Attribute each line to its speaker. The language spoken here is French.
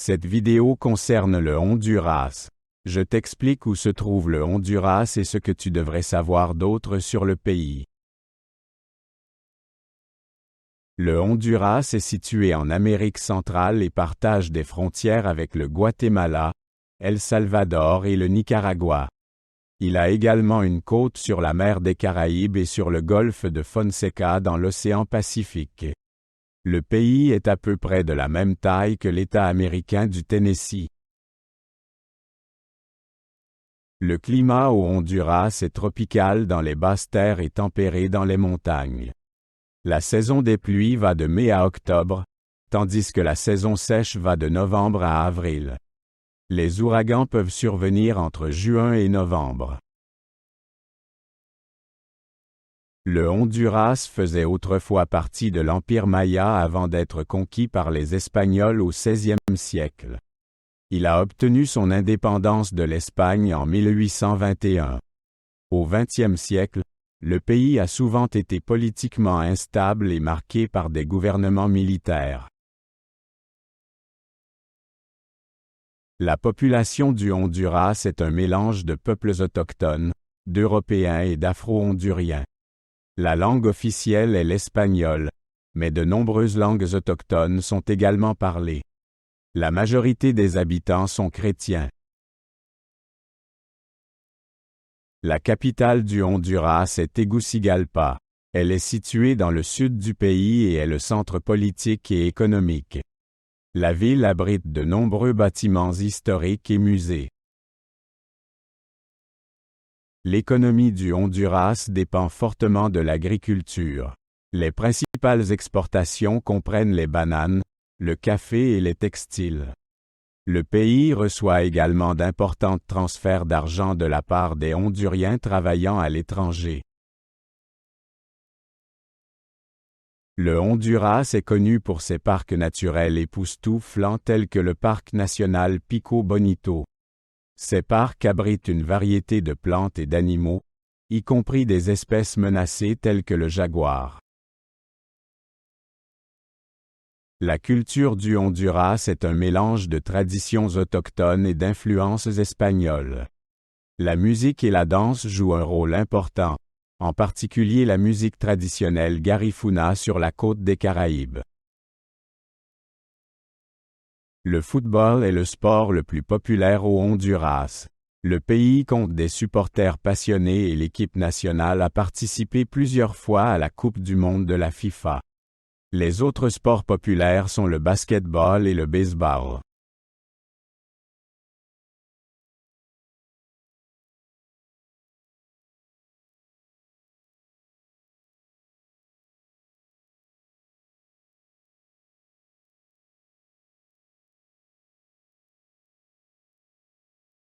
Speaker 1: Cette vidéo concerne le Honduras. Je t'explique où se trouve le Honduras et ce que tu devrais savoir d'autre sur le pays. Le Honduras est situé en Amérique centrale et partage des frontières avec le Guatemala, El Salvador et le Nicaragua. Il a également une côte sur la mer des Caraïbes et sur le golfe de Fonseca dans l'océan Pacifique. Le pays est à peu près de la même taille que l'État américain du Tennessee. Le climat au Honduras est tropical dans les basses terres et tempéré dans les montagnes. La saison des pluies va de mai à octobre, tandis que la saison sèche va de novembre à avril. Les ouragans peuvent survenir entre juin et novembre. Le Honduras faisait autrefois partie de l'Empire Maya avant d'être conquis par les Espagnols au XVIe siècle. Il a obtenu son indépendance de l'Espagne en 1821. Au XXe siècle, le pays a souvent été politiquement instable et marqué par des gouvernements militaires. La population du Honduras est un mélange de peuples autochtones, d'Européens et d'Afro-Honduriens. La langue officielle est l'espagnol, mais de nombreuses langues autochtones sont également parlées. La majorité des habitants sont chrétiens. La capitale du Honduras est Tegucigalpa. Elle est située dans le sud du pays et est le centre politique et économique. La ville abrite de nombreux bâtiments historiques et musées. L'économie du Honduras dépend fortement de l'agriculture. Les principales exportations comprennent les bananes, le café et les textiles. Le pays reçoit également d'importants transferts d'argent de la part des Honduriens travaillant à l'étranger. Le Honduras est connu pour ses parcs naturels époustouflants tels que le parc national Pico Bonito. Ces parcs abritent une variété de plantes et d'animaux, y compris des espèces menacées telles que le jaguar. La culture du Honduras est un mélange de traditions autochtones et d'influences espagnoles. La musique et la danse jouent un rôle important, en particulier la musique traditionnelle Garifuna sur la côte des Caraïbes. Le football est le sport le plus populaire au Honduras. Le pays compte des supporters passionnés et l'équipe nationale a participé plusieurs fois à la Coupe du monde de la FIFA. Les autres sports populaires sont le basketball et le baseball.